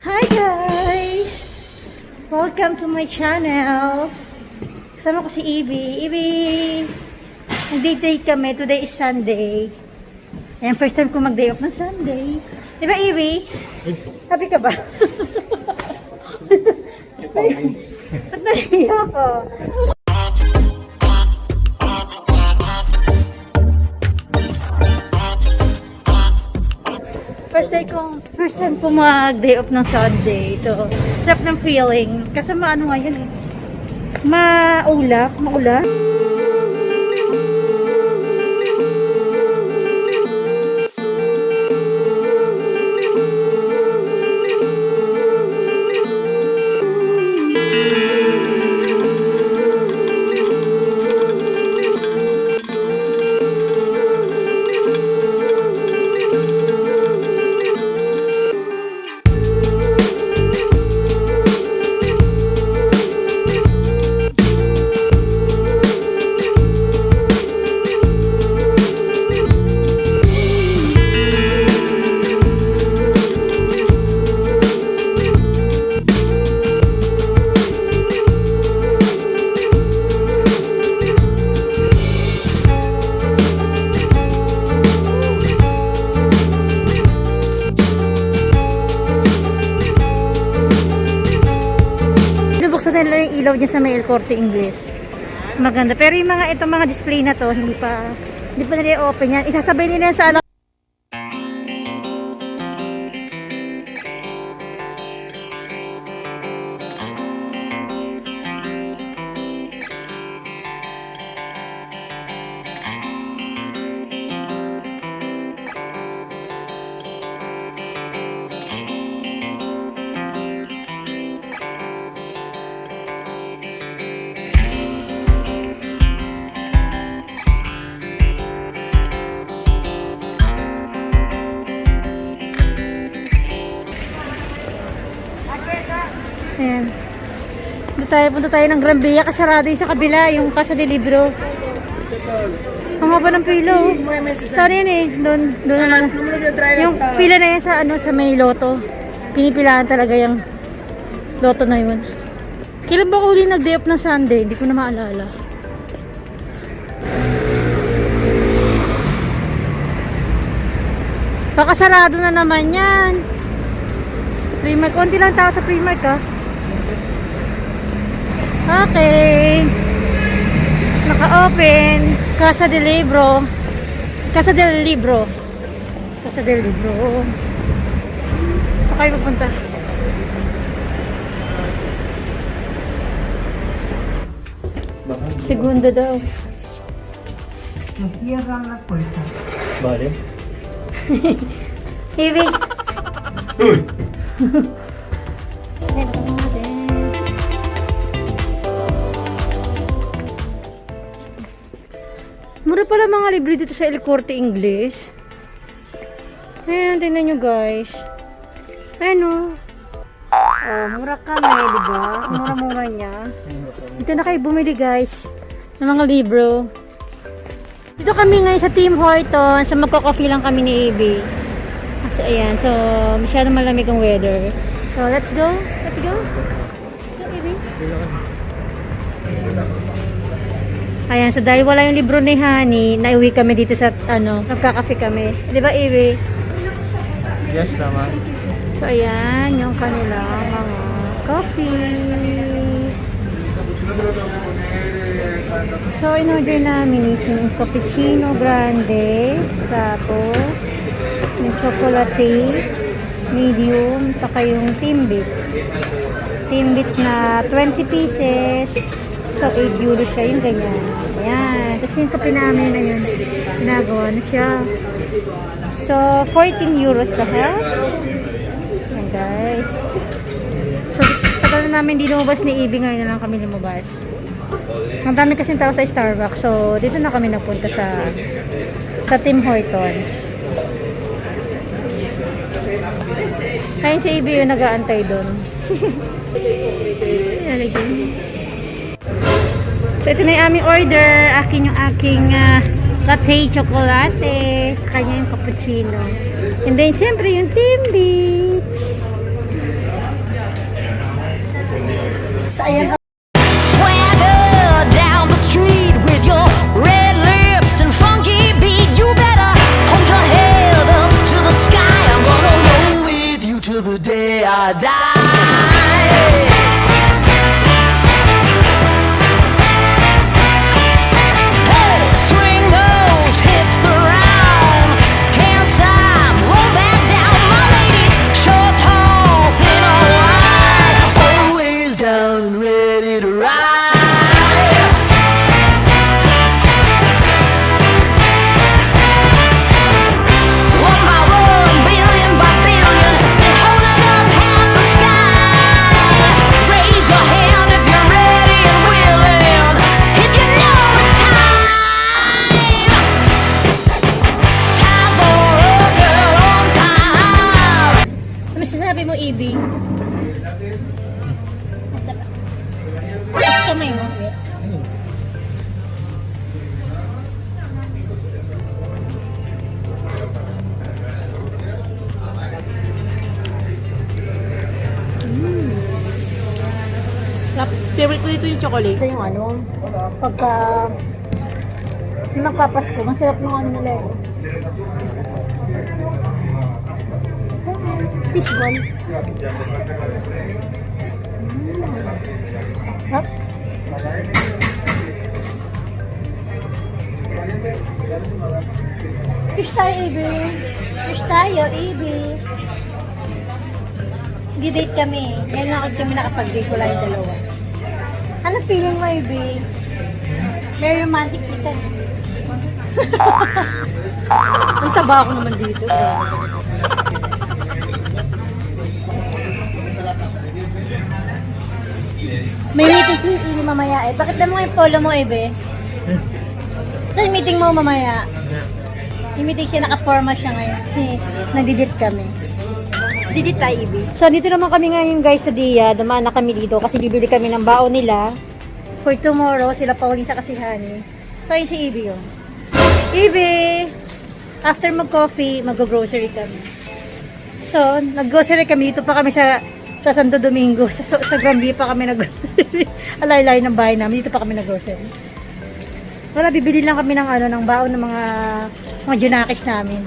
Hi guys! Welcome to my channel. Kasama ko si Ivy. Ivy! Nag-date kami. Today is Sunday. Ayan, first time ko mag-day off ng Sunday. Diba Ivy? Happy ka ba? Ba't nahiya ko? First time ko mag-day off ng Sunday. So, sarap ng feeling. Kasi maano nga yun eh. Maulap. Nila yung ilaw niya sa may El Corte Inglés. Maganda. Pero yung mga itong mga display na to, hindi pa nila open yan. Isasabay nila yan sa ayan. Punta tayo ng Gran Via. Kasarado yung sa kabila, yung Casa de Libro. Ang haba ng pila. Saan yan eh? Doon na. Yung pila na yan sa, sa may loto. Pinipilaan talaga yung loto na yun. Kailan ba ko huli nag-day off ng Sunday? Hindi ko na maalala. Baka sarado na naman yan. Primark. Konti lang tao sa Primark ah. Okay. Naka-open. Casa del Libro. Saan kayo pupunta? Segunda daw. Cierran las puertas. Vale. Ivy. Uy. Mura pala mga libre dito sa El Corte Inglés. Ayan, tingnan nyo guys. Ayan o. Oh, mura kami, diba? Mura-mura niya. Dito na kayo bumili guys ng mga libro. Dito kami ngayon sa Tim Hortons. So magko-coffee lang kami ni Ivy. Kasi ayan, so masyadong malamig ang weather. So let's go. Let's go. Go Ivy. Ayan, so dahil wala yung libro ni Honey, nauwi kami dito sa, nagkakafe kami. Di ba, Ivy? Yes, tama. So, ayan, yung kanilang mga coffee. So, in-order namin yung cappuccino grande, tapos, yung chocolate, medium, saka yung Timbits. Timbits na 20 pieces. So, 8 euros siya, yung ganyan. Ayan. Tapos yung kape namin na yun, ginagawa na siya. So, 14 euros lahat. Ayan, guys. So, tagal na namin di lumabas ni Ivy, ngayon na lang kami lumabas. Ang dami kasing tao sa Starbucks. So, dito na kami nagpunta sa Tim Hortons. Ayun si Ivy yung nag-aantay doon. Ayan, so, ito na yung aming order. Akin yung aking latte chocolate. Kanya yung cappuccino. And then, siyempre, yung Timbits. ayan. Swagger down the street with your red lips and funky beat. You better hold your head up to the sky. I'm gonna roll with you till the day I die. Hey, swing those hips around. Can't stop, roll back down. My ladies, short, tall, thin or wide, always down and ready to ride. One by one, billion by billion, they're holding up half the sky. Raise your hand if you're ready and willing, if you know it's time. Time for a girl on time. Ano masasabi mo, Ibi? Tapos kamay mo. Favorite ko dito yung chocolate. Ito yung ano, pagka magpapasko, masarap yung ano nila eh. Fishball. Hap. Fish tayo, Ibi. Fish tayo, Ibi. Gidate kami. Ngayon lang kami nakapag-date. Wala yung dalawa. Ano feeling mo, Ibi? Very romantic kita. Ang taba ako naman dito. May meeting si Ibi mamaya eh. Bakit na mo yung polo mo, Ibi? Saan yung meeting mo mamaya? Yung meeting siya, naka-forma siya ngayon. Kasi nagdidit kami. Didit tayo, Ibi. So, dito naman kami ngayon guys sa Dia. Dumaan na kami dito kasi bibili kami ng baon nila. For tomorrow, sila Pauline sa kasihani. So, yun si Ibi yun. Ibi! After mag-coffee, mag-grocery kami. So, nag-grocery kami. Dito pa kami sa Santo Domingo. Sa Granby pa kami nag-grocery. Alay-alay ng bahay namin. Dito pa kami nag-grocery. Wala, bibili lang kami ng ano, ng baon ng mga junakis namin.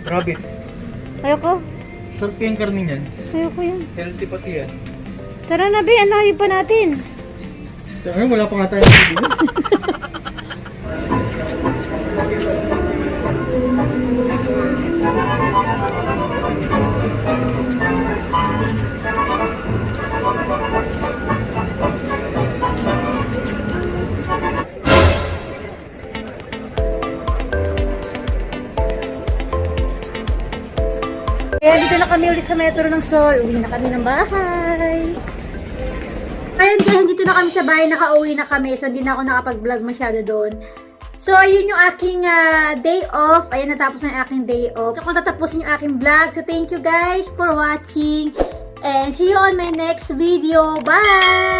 Rabbit. Ayoko. Sarap yung karne niyan. Ayoko yun. Healthy pati yan. Tara na, Be. Ang layo pa natin. Ngayon, wala pa nga tayo nabili. Kaya dito na kami ulit sa Metro ng Sol. Uwi na kami ng bahay. Ayun guys, dito na kami sa bahay. Nakauwi na kami. So, hindi na ako nakapag-vlog masyado doon. So, ayun yung aking day off. Ayan, natapos na yung aking day off. So, kung tatapusin yung aking vlog. So, thank you guys for watching. And see you on my next video. Bye!